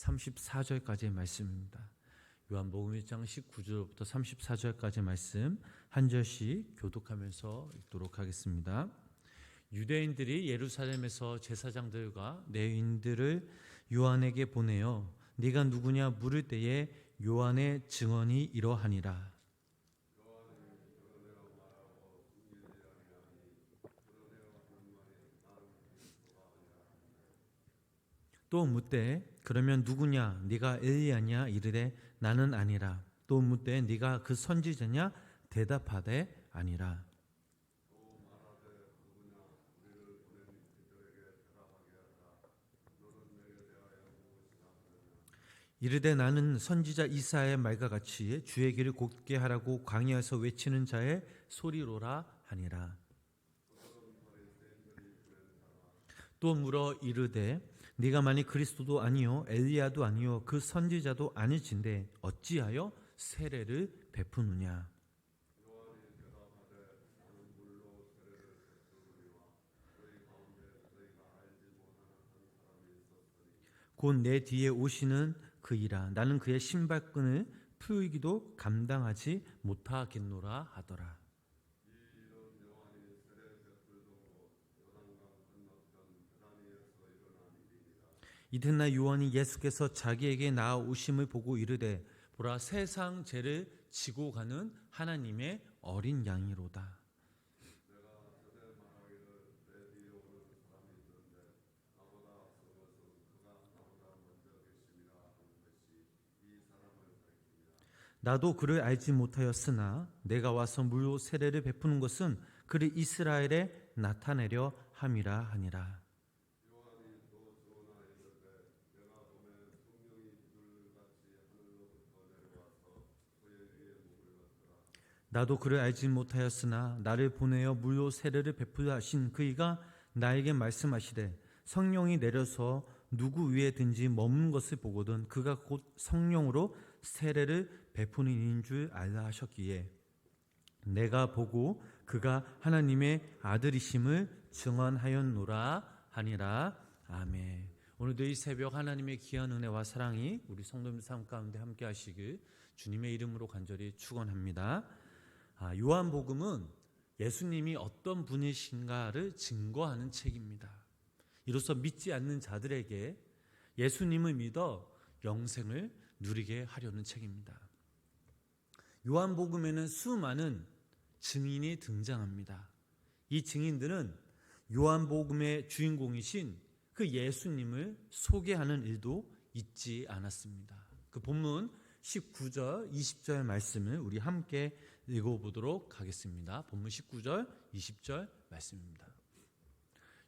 34절까지의 말씀입니다. 요한복음 1장 19절부터 34절까지의 말씀 한 절씩 교독하면서 읽도록 하겠습니다. 유대인들이 예루살렘에서 제사장들과 레위인들을 요한에게 보내어 네가 누구냐 물을 때에 요한의 증언이 이러하니라. 또 묻되 그러면 누구냐 네가 엘리야냐 이르되 나는 아니라. 또 묻되 네가 그 선지자냐 대답하되 아니라. 이르되 나는 선지자 이사야의 말과 같이 주의 길을 곧게 하라고 광야에서 외치는 자의 소리로라 하니라. 또 물어 이르되 네가 만일 그리스도도 아니요 엘리야도 아니요 그 선지자도 아닐진데 어찌하여 세례를 베푸느냐. 곧 내 뒤에 오시는 그이라. 나는 그의 신발끈을 풀기도 감당하지 못하겠노라 하더라. 이튿날 요한이 예수께서 자기에게 나아오심을 보고 이르되 보라 세상 죄를 지고 가는 하나님의 어린 양이로다. 나도 그를 알지 못하였으나 내가 와서 물로 세례를 베푸는 것은 그를 이스라엘에 나타내려 함이라 하니라. 나도 그를 알지 못하였으나 나를 보내어 물로 세례를 베푸려 하신 그이가 나에게 말씀하시되 성령이 내려서 누구 위에든지 머문 것을 보거든 그가 곧 성령으로 세례를 베푸는 이인 줄 알라 하셨기에 내가 보고 그가 하나님의 아들이심을 증언하였노라 하니라. 아멘. 오늘도 이 새벽 하나님의 귀한 은혜와 사랑이 우리 성도님들 삶 가운데 함께 하시길 주님의 이름으로 간절히 축원합니다. 요한복음은 예수님이 어떤 분이신가를 증거하는 책입니다. 이로써 믿지 않는 자들에게 예수님을 믿어 영생을 누리게 하려는 책입니다. 요한복음에는 수많은 증인이 등장합니다. 이 증인들은 요한복음의 주인공이신 그 예수님을 소개하는 일도 잊지 않았습니다. 그 본문 19절, 20절 말씀을 우리 함께 읽어보도록 하겠습니다. 본문 19절, 20절 말씀입니다.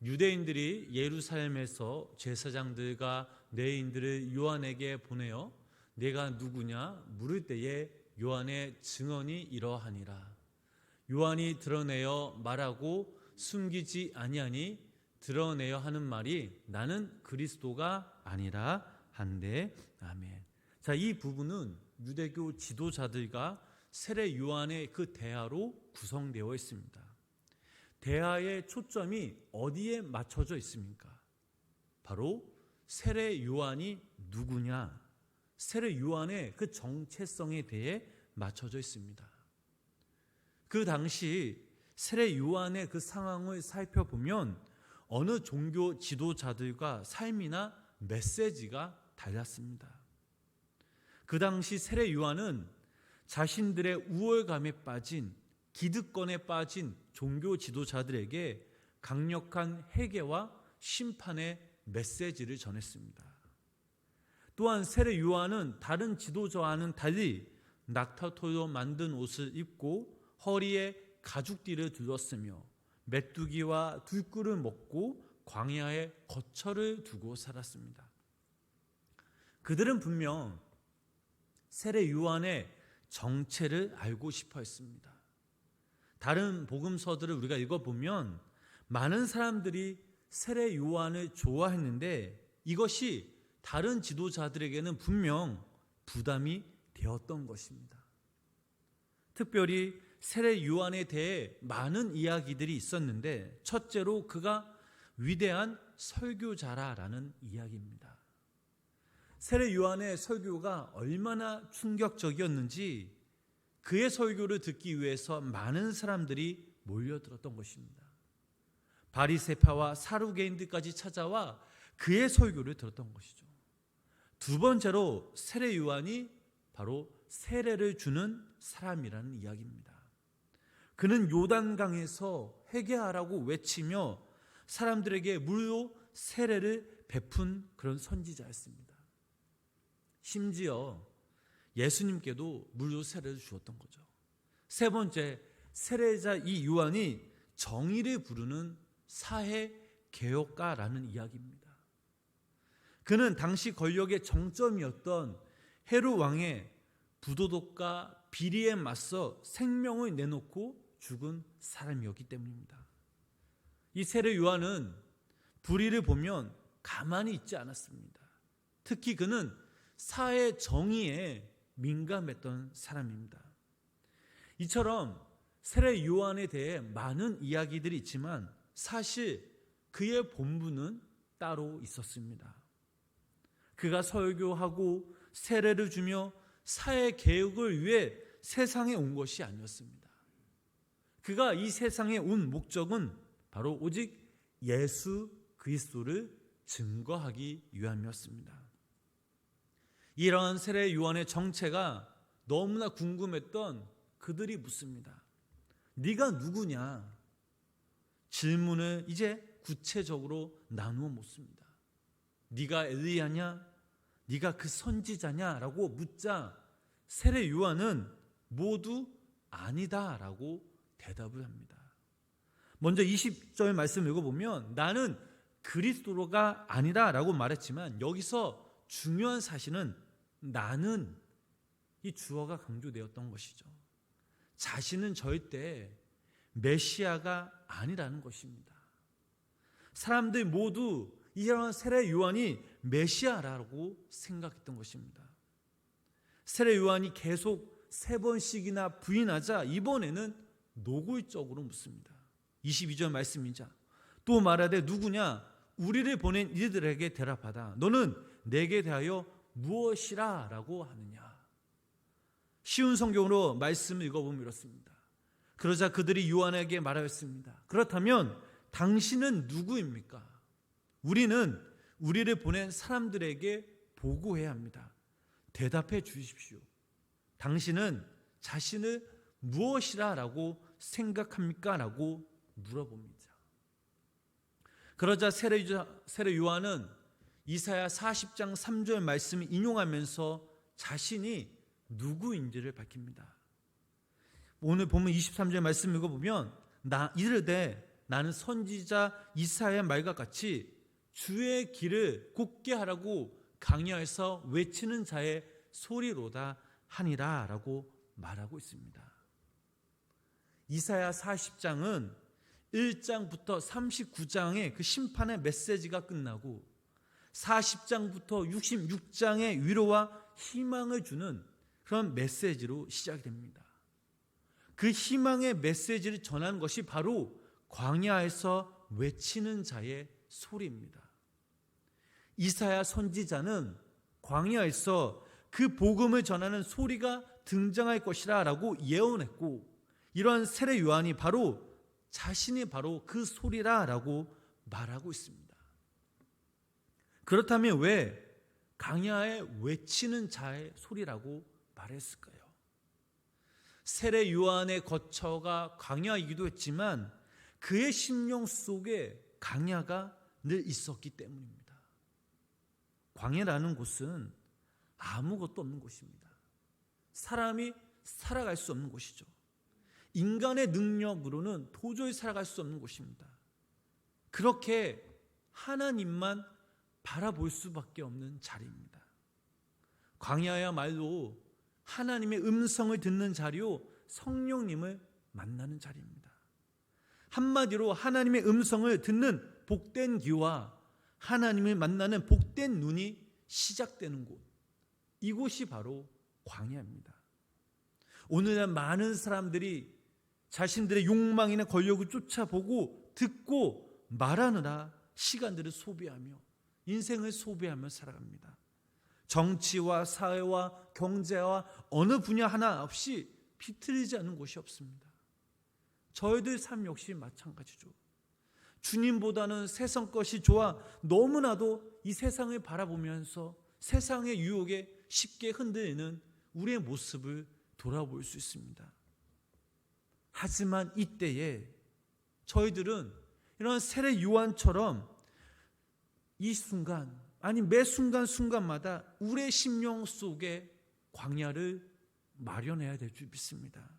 유대인들이 예루살렘에서 제사장들과 레위인들을 요한에게 보내어 네가 누구냐 물을 때에 요한의 증언이 이러하니라. 요한이 드러내어 말하고 숨기지 아니하니 드러내어 하는 말이 나는 그리스도가 아니라 한데. 아멘. 자, 이 부분은 유대교 지도자들과 세례 요한의 그 대화로 구성되어 있습니다. 대화의 초점이 어디에 맞춰져 있습니까? 바로 세례 요한이 누구냐, 세례 요한의 그 정체성에 대해 맞춰져 있습니다. 그 당시 세례 요한의 그 상황을 살펴보면 어느 종교 지도자들과 삶이나 메시지가 달랐습니다. 그 당시 세례 요한은 자신들의 우월감에 빠진, 기득권에 빠진 종교 지도자들에게 강력한 회개와 심판의 메시지를 전했습니다. 또한 세례 요한은 다른 지도자와는 달리 낙타토로 만든 옷을 입고 허리에 가죽띠를 둘렀으며 메뚜기와 들꿀을 먹고 광야에 거처를 두고 살았습니다. 그들은 분명 세례 요한의 정체를 알고 싶어 했습니다. 다른 복음서들을 우리가 읽어보면 많은 사람들이 세례 요한을 좋아했는데 이것이 다른 지도자들에게는 분명 부담이 되었던 것입니다. 특별히 세례 요한에 대해 많은 이야기들이 있었는데 첫째로 그가 위대한 설교자라는 이야기입니다. 세례 요한의 설교가 얼마나 충격적이었는지 그의 설교를 듣기 위해서 많은 사람들이 몰려들었던 것입니다. 바리새파와 사두개인들까지 찾아와 그의 설교를 들었던 것이죠. 두 번째로 세례 요한이 바로 세례를 주는 사람이라는 이야기입니다. 그는 요단강에서 회개하라고 외치며 사람들에게 물로 세례를 베푼 그런 선지자였습니다. 심지어 예수님께도 물로 세례를 주었던 거죠. 세 번째, 세례자 이 요한이 정의를 부르는 사회 개혁가라는 이야기입니다. 그는 당시 권력의 정점이었던 헤롯 왕의 부도덕과 비리에 맞서 생명을 내놓고 죽은 사람이었기 때문입니다. 이 세례 요한은 불의를 보면 가만히 있지 않았습니다. 특히 그는 사회 정의에 민감했던 사람입니다. 이처럼 세례 요한에 대해 많은 이야기들이 있지만 사실 그의 본분은 따로 있었습니다. 그가 설교하고 세례를 주며 사회 개혁을 위해 세상에 온 것이 아니었습니다. 그가 이 세상에 온 목적은 바로 오직 예수 그리스도를 증거하기 위함이었습니다. 이러한 세례 요한의 정체가 너무나 궁금했던 그들이 묻습니다. 네가 누구냐? 질문을 이제 구체적으로 나누어 묻습니다. 네가 엘리야냐? 네가 그 선지자냐라고 묻자 세례 요한은 모두 아니다라고 대답을 합니다. 먼저 20절 말씀 읽어보면 나는 그리스도가 아니다라고 말했지만 여기서 중요한 사실은 나는 이 주어가 강조되었던 것이죠. 자신은 절대 메시아가 아니라는 것입니다. 사람들 모두 이러한 세례 요한이 메시아라고 생각했던 것입니다. 세례 요한이 계속 3번씩이나 부인하자 이번에는 노골적으로 묻습니다. 22절 말씀이자 또 말하되 누구냐? 우리를 보낸 이들에게 대답하다. 너는 내게 대하여 무엇이라 라고 하느냐? 쉬운 성경으로 말씀을 읽어보면 이렇습니다. 그러자 그들이 요한에게 말하였습니다. 그렇다면 당신은 누구입니까? 우리는 우리를 보낸 사람들에게 보고해야 합니다. 대답해 주십시오. 당신은 자신을 무엇이라 라고 생각합니까? 라고 물어봅니다. 그러자 세례 요한은 이사야 40장 3절 말씀을 인용하면서 자신이 누구인지를 밝힙니다. 오늘 보면 23절 말씀 읽어보면 이르되 나는 선지자 이사야의 말과 같이 주의 길을 곧게 하라고 강야에서 외치는 자의 소리로다 하니라 라고 말하고 있습니다. 이사야 40장은 1장부터 39장의 그 심판의 메시지가 끝나고 40장부터 66장의 위로와 희망을 주는 그런 메시지로 시작이 됩니다. 그 희망의 메시지를 전하는 것이 바로 광야에서 외치는 자의 소리입니다. 이사야 선지자는 광야에서 그 복음을 전하는 소리가 등장할 것이라 라고 예언했고 이러한 세례 요한이 바로 자신이 바로 그 소리라 라고 말하고 있습니다. 그렇다면 왜 광야에 외치는 자의 소리라고 말했을까요? 세례 요한의 거처가 광야이기도 했지만 그의 심령 속에 광야가 늘 있었기 때문입니다. 광야라는 곳은 아무것도 없는 곳입니다. 사람이 살아갈 수 없는 곳이죠. 인간의 능력으로는 도저히 살아갈 수 없는 곳입니다. 그렇게 하나님만 바라볼 수밖에 없는 자리입니다. 광야야말로 하나님의 음성을 듣는 자리요 성령님을 만나는 자리입니다. 한마디로 하나님의 음성을 듣는 복된 귀와 하나님을 만나는 복된 눈이 시작되는 곳, 이곳이 바로 광야입니다. 오늘날 많은 사람들이 자신들의 욕망이나 권력을 쫓아보고 듣고 말하느라 시간들을 소비하며 인생을 소비하며 살아갑니다. 정치와 사회와 경제와 어느 분야 하나 없이 비틀리지 않는 곳이 없습니다. 저희들 삶 역시 마찬가지죠. 주님보다는 세상 것이 좋아 너무나도 이 세상을 바라보면서 세상의 유혹에 쉽게 흔들리는 우리의 모습을 돌아볼 수 있습니다. 하지만 이때에 저희들은 이런 세례 요한처럼 이 순간, 아니 매 순간순간마다 우리의 심령 속에 광야를 마련해야 될 줄 믿습니다.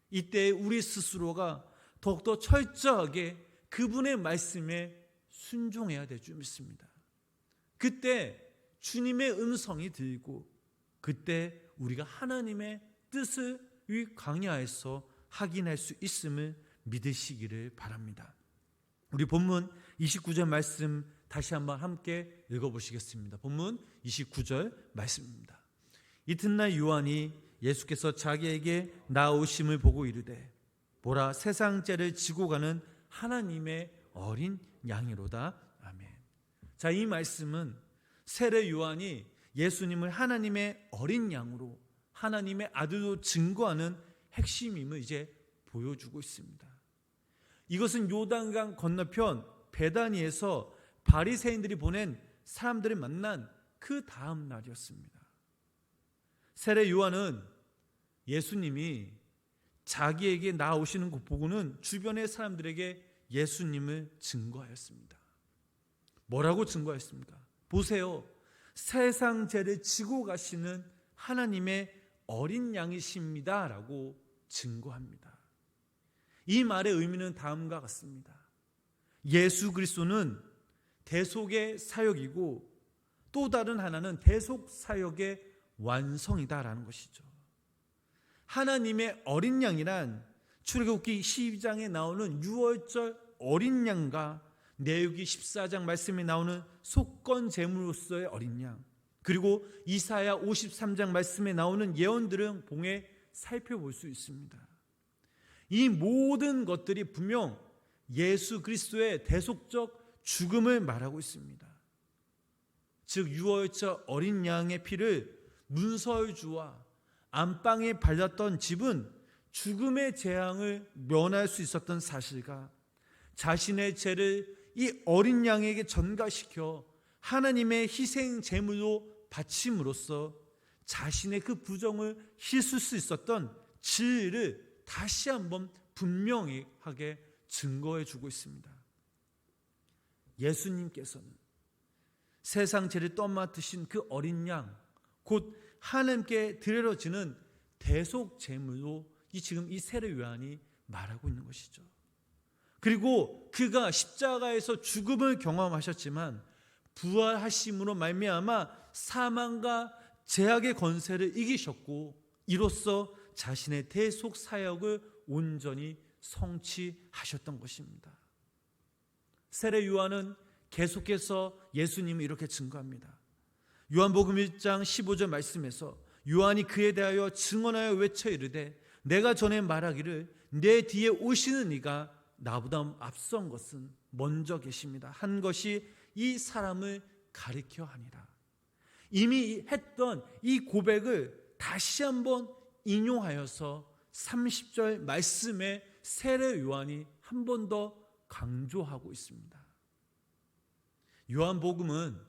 이때 우리 스스로가 더욱더 철저하게 그분의 말씀에 순종해야 될 줄 믿습니다. 그때 주님의 음성이 들리고 그때 우리가 하나님의 뜻을 이 광야에서 확인할 수 있음을 믿으시기를 바랍니다. 우리 본문 29절 말씀 다시 한번 함께 읽어보시겠습니다. 본문 29절 말씀입니다. 이튿날 요한이 예수께서 자기에게 나오심을 보고 이르되 보라 세상 죄를 지고 가는 하나님의 어린 양이로다. 아멘. 자, 이 말씀은 세례 요한이 예수님을 하나님의 어린 양으로 하나님의 아들로 증거하는 핵심임을 이제 보여주고 있습니다. 이것은 요단강 건너편 베다니에서 바리새인들이 보낸 사람들을 만난 그 다음 날이었습니다. 세례 요한은 예수님이 자기에게 나오시는 것 보고는 주변의 사람들에게 예수님을 증거하였습니다. 뭐라고 증거했습니까? 보세요. 세상 죄를 지고 가시는 하나님의 어린 양이십니다 라고 증거합니다. 이 말의 의미는 다음과 같습니다. 예수 그리스도는 대속의 사역이고 또 다른 하나는 대속 사역의 완성이다라는 것이죠. 하나님의 어린 양이란 출애굽기 12장에 나오는 유월절 어린 양과 레위기 14장 말씀에 나오는 속건 제물로서의 어린 양, 그리고 이사야 53장 말씀에 나오는 예언들은 봉해 살펴볼 수 있습니다. 이 모든 것들이 분명 예수 그리스도의 대속적 죽음을 말하고 있습니다. 즉 유월절 어린 양의 피를 문설주와 안방에 발랐던 집은 죽음의 재앙을 면할 수 있었던 사실과 자신의 죄를 이 어린 양에게 전가시켜 하나님의 희생 제물로 바침으로써 자신의 그 부정을 씻을 수 있었던 진리를 다시 한번 분명하게 증거해 주고 있습니다. 예수님께서는 세상 죄를 떠맡으신 그 어린 양, 곧 하나님께 드려지는 대속 제물로 지금 이 세례 요한이 말하고 있는 것이죠. 그리고 그가 십자가에서 죽음을 경험하셨지만 부활하심으로 말미암아 사망과 죄악의 권세를 이기셨고 이로써 자신의 대속 사역을 온전히 성취하셨던 것입니다. 세례 요한은 계속해서 예수님을 이렇게 증거합니다. 요한복음 1장 15절 말씀에서 요한이 그에 대하여 증언하여 외쳐 이르되 내가 전에 말하기를 내 뒤에 오시는 이가 나보다 앞선 것은 먼저 계십니다 한 것이 이 사람을 가리켜 하니라. 이미 했던 이 고백을 다시 한번 인용하여서 30절 말씀에 세례 요한이 한 번 더 강조하고 있습니다. 요한복음은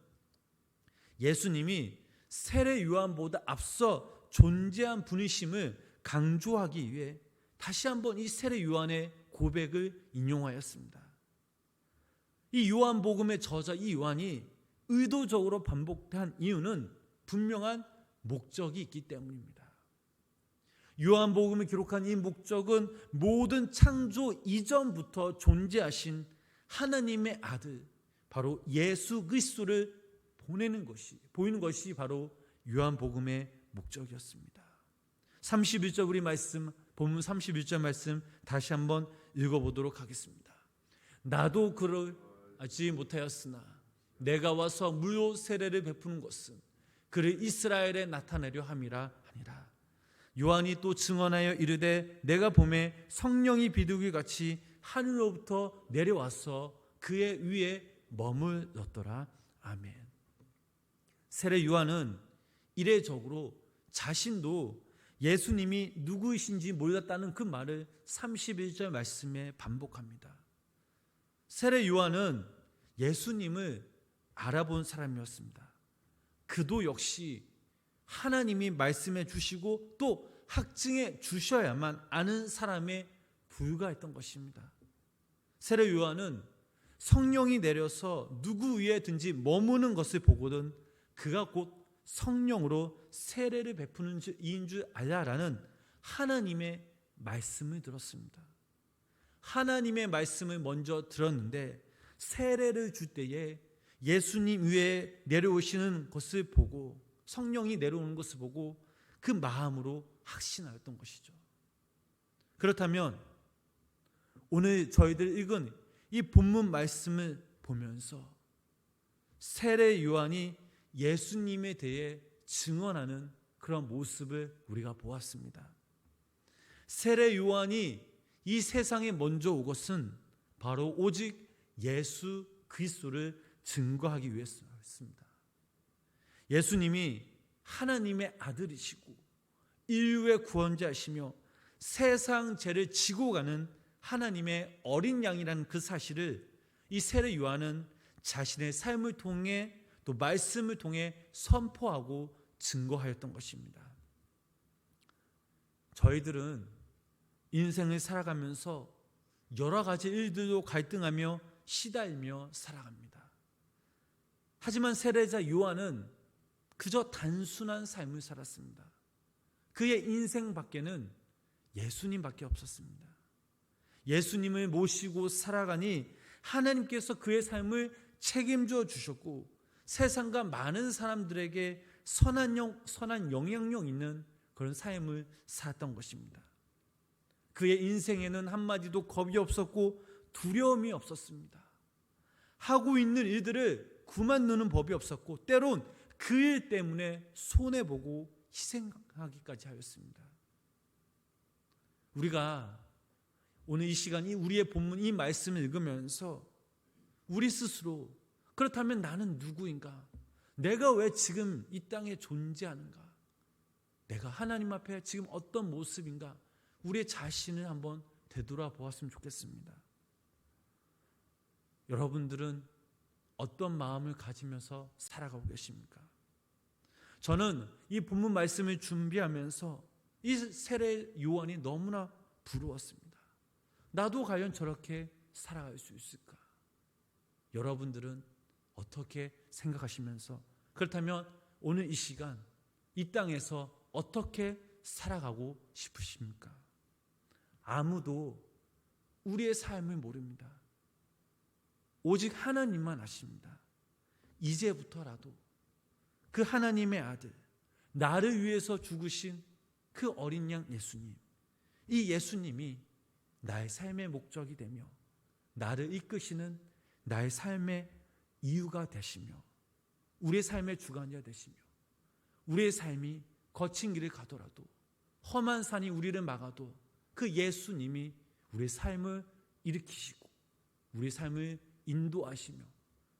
예수님이 세례 요한보다 앞서 존재한 분이심을 강조하기 위해 다시 한번 이 세례 요한의 고백을 인용하였습니다. 이 요한복음의 저자 이 요한이 의도적으로 반복한 이유는 분명한 목적이 있기 때문입니다. 요한복음을 기록한 이 목적은 모든 창조 이전부터 존재하신 하나님의 아들 바로 예수 그리스도를 보이는 것이 바로 요한복음의 목적이었습니다. 31절 우리 말씀, 본문 31절 말씀 다시 한번 읽어보도록 하겠습니다. 나도 그를 알지 못하였으나 내가 와서 무료 세례를 베푸는 것은 그를 이스라엘에 나타내려 함이라 하니라. 요한이 또 증언하여 이르되 내가 보매 성령이 비둘기같이 하늘로부터 내려와서 그의 위에 머물렀더라. 아멘. 세례 요한은 이례적으로 자신도 예수님이 누구이신지 몰랐다는 그 말을 31절 말씀에 반복합니다. 세례 요한은 예수님을 알아본 사람이었습니다. 그도 역시 하나님이 말씀해 주시고 또 확증해 주셔야만 아는 사람에 불과했던 것입니다. 세례 요한은 성령이 내려서 누구 위에든지 머무는 것을 보거든 그가 곧 성령으로 세례를 베푸는 이인 줄 알라라는 하나님의 말씀을 들었습니다. 하나님의 말씀을 먼저 들었는데 세례를 줄 때에 예수님 위에 내려오시는 것을 보고 성령이 내려오는 것을 보고 그 마음으로 확신하였던 것이죠. 그렇다면 오늘 저희들 읽은 이 본문 말씀을 보면서 세례 요한이 예수님에 대해 증언하는 그런 모습을 우리가 보았습니다. 세례 요한이 이 세상에 먼저 온 것은 바로 오직 예수 그리스도를 증거하기 위해서였습니다. 예수님이 하나님의 아들이시고 인류의 구원자이시며 세상 죄를 지고 가는 하나님의 어린 양이라는 그 사실을 이 세례 요한은 자신의 삶을 통해 또 말씀을 통해 선포하고 증거하였던 것입니다. 저희들은 인생을 살아가면서 여러 가지 일들로 갈등하며 시달리며 살아갑니다. 하지만 세례자 요한은 그저 단순한 삶을 살았습니다. 그의 인생 밖에는 예수님밖에 없었습니다. 예수님을 모시고 살아가니 하나님께서 그의 삶을 책임져 주셨고 세상과 많은 사람들에게 선한 영향력 있는 그런 삶을 살았던 것입니다. 그의 인생에는 한마디도 겁이 없었고 두려움이 없었습니다. 하고 있는 일들을 그만두는 법이 없었고 때론 그 일 때문에 손해보고 희생하기까지 하였습니다. 우리가 오늘 이 시간이 우리의 본문 이 말씀을 읽으면서 우리 스스로 그렇다면 나는 누구인가? 내가 왜 지금 이 땅에 존재하는가? 내가 하나님 앞에 지금 어떤 모습인가? 우리의 자신을 한번 되돌아보았으면 좋겠습니다. 여러분들은 어떤 마음을 가지면서 살아가고 계십니까? 저는 이 본문 말씀을 준비하면서 이 세례 요한이 너무나 부러웠습니다. 나도 과연 저렇게 살아갈 수 있을까? 여러분들은 어떻게 생각하시면서 그렇다면 오늘 이 시간 이 땅에서 어떻게 살아가고 싶으십니까? 아무도 우리의 삶을 모릅니다. 오직 하나님만 아십니다. 이제부터라도 그 하나님의 아들, 나를 위해서 죽으신 그 어린 양 예수님, 이 예수님이 나의 삶의 목적이 되며 나를 이끄시는 나의 삶의 이유가 되시며 우리의 삶의 주관자 되시며 우리의 삶이 거친 길을 가더라도 험한 산이 우리를 막아도 그 예수님이 우리의 삶을 일으키시고 우리의 삶을 인도하시며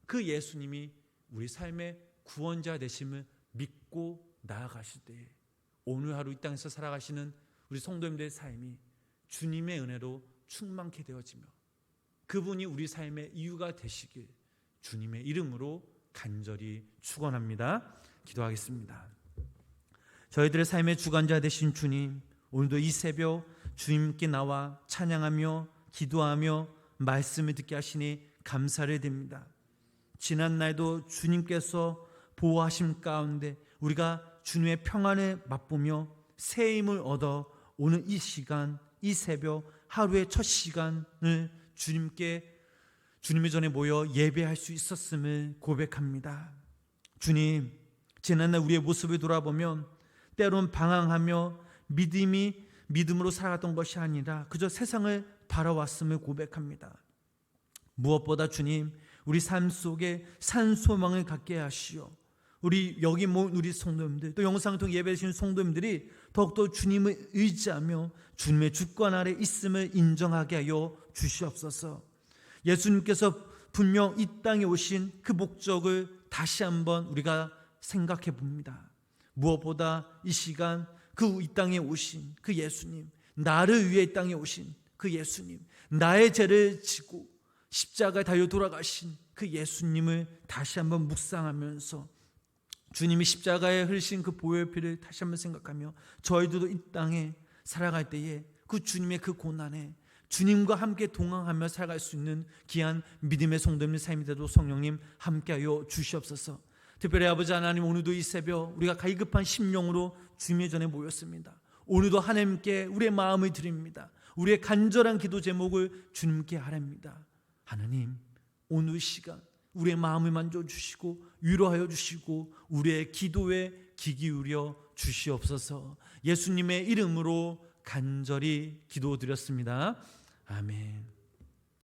그 예수님이 우리 삶의 구원자 되심을 믿고 나아가실 때에 오늘 하루 이 땅에서 살아가시는 우리 성도님들의 삶이 주님의 은혜로 충만케 되어지며 그분이 우리 삶의 이유가 되시길 주님의 이름으로 간절히 축원합니다. 기도하겠습니다. 저희들의 삶의 주관자 되신 주님, 오늘도 이 새벽 주님께 나와 찬양하며 기도하며 말씀을 듣게 하시니 감사를 드립니다. 지난 날도 주님께서 보호하심 가운데 우리가 주님의 평안을 맛보며 새 힘을 얻어 오늘 이 시간, 이 새벽 하루의 첫 시간을 주님의 전에 모여 예배할 수 있었음을 고백합니다. 주님, 지난날 우리의 모습을 돌아보면 때론 방황하며 믿음으로 살아갔던 것이 아니라 그저 세상을 바라왔음을 고백합니다. 무엇보다 주님, 우리 삶 속에 산소망을 갖게 하시오. 우리 여기 모인 우리 성도님들 또 영상을 통해 예배하시는 성도님들이 더욱더 주님을 의지하며 주님의 주권 아래 있음을 인정하게 하여 주시옵소서. 예수님께서 분명 이 땅에 오신 그 목적을 다시 한번 우리가 생각해 봅니다. 무엇보다 이 시간 그 이 땅에 오신 그 예수님, 나를 위해 이 땅에 오신 그 예수님, 나의 죄를 지고 십자가에 달려 돌아가신 그 예수님을 다시 한번 묵상하면서 주님이 십자가에 흘리신 그 보혈 피를 다시 한번 생각하며 저희들도 이 땅에 살아갈 때에 그 주님의 그 고난에 주님과 함께 동행하며 살아갈 수 있는 귀한 믿음의 성도님의 삶이 되도록 성령님 함께하여 주시옵소서. 특별히 아버지 하나님, 오늘도 이 새벽 우리가 갈급한 심령으로 주님의 전에 모였습니다. 오늘도 하나님께 우리의 마음을 드립니다. 우리의 간절한 기도 제목을 주님께 하랍니다. 하나님, 오늘 시간 우리의 마음을 만져주시고 위로하여 주시고 우리의 기도에 귀 기울여 주시옵소서. 예수님의 이름으로 간절히 기도드렸습니다. 아멘.